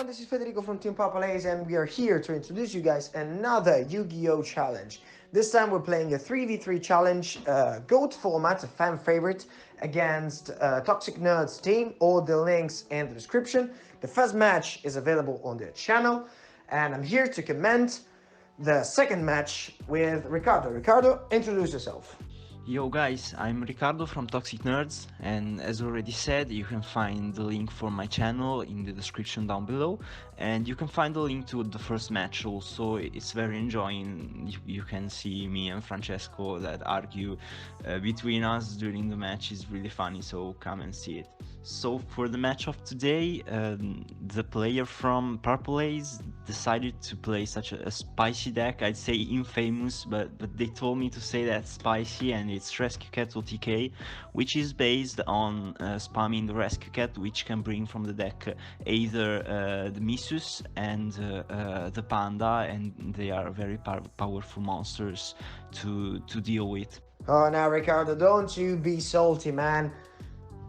this is Federico from Team Haze, and we are here to introduce you guys another Yu-Gi-Oh! Challenge. This time we're playing a 3v3 challenge, GOAT format, a fan favorite, against Toxic Nerds team. All the links in the description. The first match is available on their channel, and I'm here to comment the second match with Riccardo. Riccardo, introduce yourself. Yo guys, I'm Riccardo from Toxic Nerds, and as already said, you can find the link for my channel in the description down below, and you can find the link to the first match also. It's very enjoying. You can see me and Francesco that argue between us during the match. Is really funny, so come and see it. So for the match of today, the player from Purple Haze decided to play such a spicy deck. I'd say infamous, but they told me to say that spicy, and it's Rescue Cat OTK, which is based on spamming the Rescue Cat, which can bring from the deck either the Missus and the Panda, and they are very powerful monsters to deal with. Oh, now Riccardo, don't you be salty, man.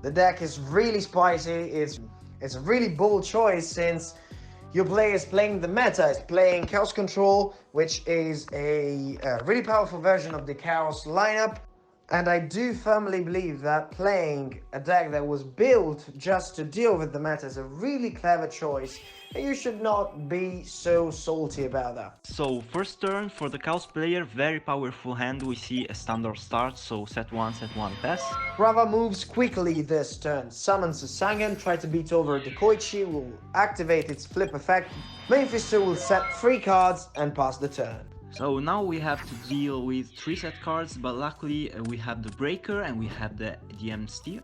The deck is really spicy. It's a really bold choice, since your player is playing the meta, is playing Chaos Control, which is a really powerful version of the Chaos lineup. And I do firmly believe that playing a deck that was built just to deal with the meta is a really clever choice, and you should not be so salty about that. So first turn for the Chaos player, very powerful hand. We see a standard start, so set 1, pass. Rava moves quickly this turn, summons a Sangan, try to beat over the Koichi, will activate its flip effect. Mephisto will set 3 cards and pass the turn. So now we have to deal with 3 set cards, but luckily we have the Breaker and we have the DMST.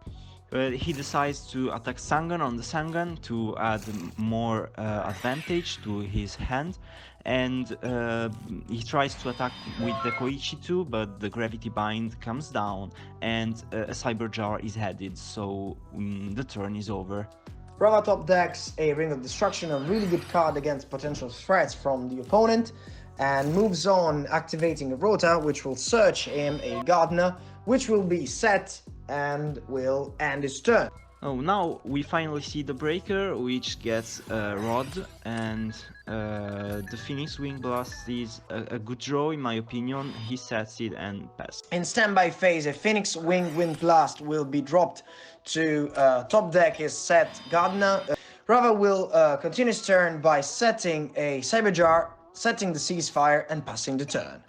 He decides to attack Sangan on the Sangan to add more advantage to his hand, and he tries to attack with the Koichi too, but the Gravity Bind comes down and a Cyber Jar is headed, so the turn is over. Rava top decks a Ring of Destruction, a really good card against potential threats from the opponent, and moves on activating a Rota, which will search him a Gardener, which will be set and will end his turn. Oh, now we finally see the Breaker, which gets a Rod, and the Phoenix Wing Blast is a good draw in my opinion. He sets it and passes. In standby phase, a Phoenix Wing Wind Blast will be dropped to top deck his set Gardener. Rava will continue his turn by setting a Cyber Jar, setting the Ceasefire and passing the turn.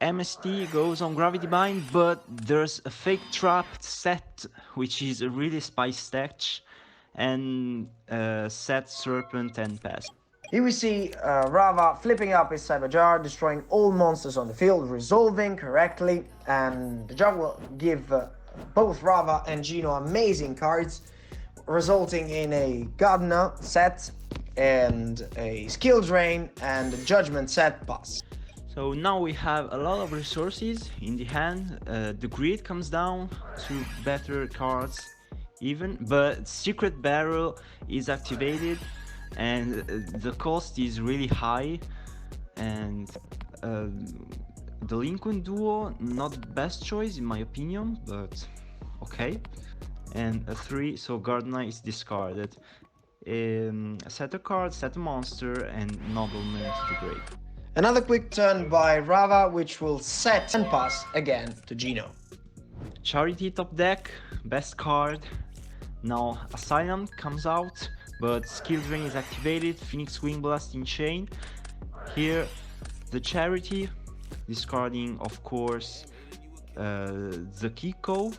MST goes on Gravity Bind, but there's a fake trap set, which is a really spicy deck, and set Serpent and pass. Here we see Rava flipping up his Cyber Jar, destroying all monsters on the field, resolving correctly, and the jar will give both Rava and Gino amazing cards, resulting in a Gardener set and a Skill Drain and a Judgment set pass. So now we have a lot of resources in the hand. The Grid comes down to better cards even, but Secret Barrel is activated and the cost is really high, and the Lincoln Duo, not the best choice in my opinion, but okay. And a 3, so Gardener is discarded. Set a card, set a monster, and Nobleman to the grave. Another quick turn by Rava, which will set and pass again to Gino. Charity top deck, best card. Now Asylum comes out, but Skill Drain is activated, Phoenix Wing Blast in chain. Here the Charity, discarding of course the Kiko,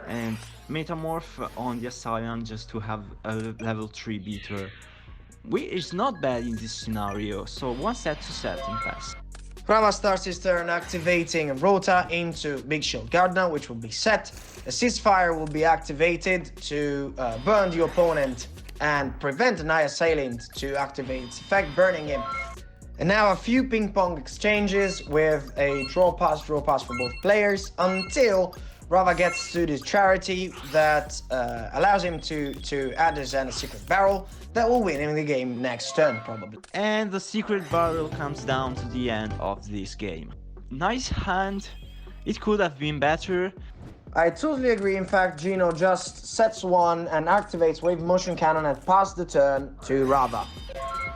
and Metamorph on the Asylum just to have a level 3 beater, which is not bad in this scenario. So 1 set to set and pass. Rava starts his turn activating a Rota into Big Shield Gardener, which will be set. A Ceasefire will be activated to burn the opponent and prevent an Assailant to activate its effect, burning him. And now a few ping pong exchanges with a draw pass for both players, until Rava gets to this Charity that allows him to add his and a Secret Barrel that will win him the game next turn probably. And the Secret Barrel comes down to the end of this game. Nice hand, it could have been better. I totally agree. In fact, Gino just sets one and activates Wave Motion Cannon and passes the turn to Rava.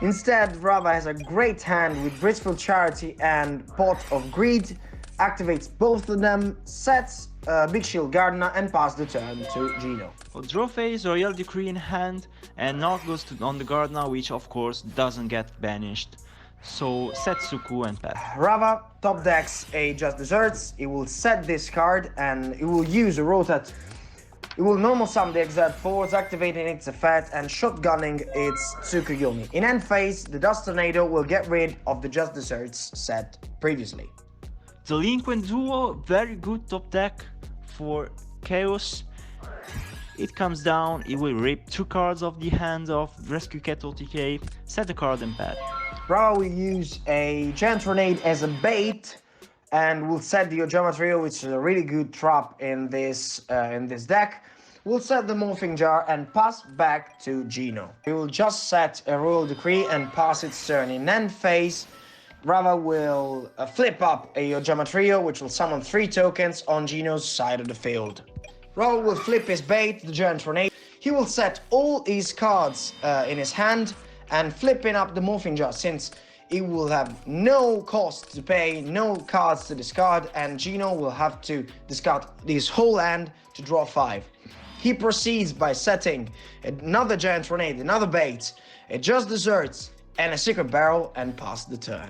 Instead, Rava has a great hand with Blissful Charity and Pot of Greed, activates both of them, sets Big Shield Gardener and passes the turn to Gino. Draw phase, Royal Decree in hand, and Knock goes on the Gardener, which of course doesn't get banished. So set Suku and pass. Rava top decks a Just Desserts. It will set this card and it will use a rotate. It will normal summon the Exert forwards, activating its effect and shotgunning its Tsukuyomi. In end phase, the Dust Tornado will get rid of the Just Desserts set previously. Delinquent Duo, very good top deck for Chaos. It comes down, it will rip 2 cards off the hand of Rescue Cat OTK, set the card and pass. Rava will use a Giant Tornado as a bait and will set the Ojama Trio, which is a really good trap in this deck. We'll set the Morphing Jar and pass back to Gino. He will just set a Royal Decree and pass its turn. In end phase, Rava will flip up a Ojama Trio, which will summon 3 tokens on Gino's side of the field. Rava will flip his bait, the Giant Tornado. He will set all his cards in his hand and flipping up the Morphing Jar, since it will have no cost to pay, no cards to discard, and Gino will have to discard his whole hand to draw 5. He proceeds by setting another Giant Tornado, another bait, a Just Desserts, and a Secret Barrel, and pass the turn.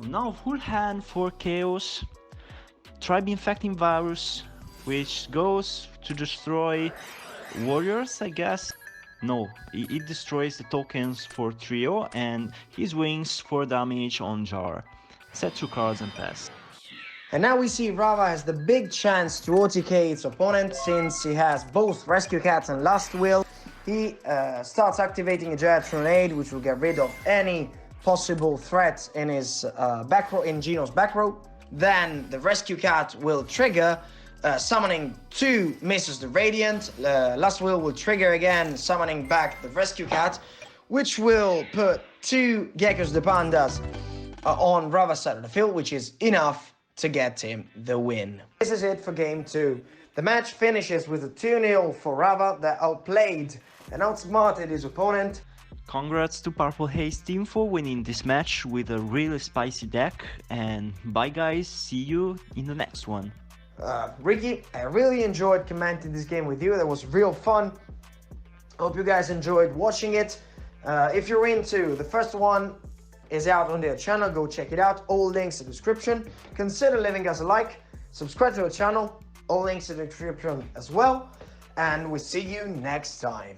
Now full hand for Chaos. Tribe Infecting Virus, which goes to destroy warriors, I guess. No, it destroys the tokens for Trio and his wings for damage on Jar. Set 2 cards and pass. And now we see Rava has the big chance to OTK its opponent, since he has both Rescue Cats and Last Will. He starts activating a Giant Tornado, which will get rid of any possible threat in his back row, in Gino's back row. Then the Rescue Cat will trigger, summoning 2 Misses the Radiant. Last Will trigger again, summoning back the Rescue Cat, which will put 2 Geckos the Pandas on Rava's side of the field, which is enough to get him the win. This is it for game 2. The match finishes with a 2-0 for Rava that outplayed and outsmarted his opponent. Congrats to Purple Haze team for winning this match with a really spicy deck, and bye guys, see you in the next one. Ricky, I really enjoyed commenting this game with you. That was real fun. Hope you guys enjoyed watching it. If you're into, the first one is out on their channel. Go check it out. All links in the description. Consider leaving us a like. Subscribe to the channel. All links in the description as well. And we'll see you next time.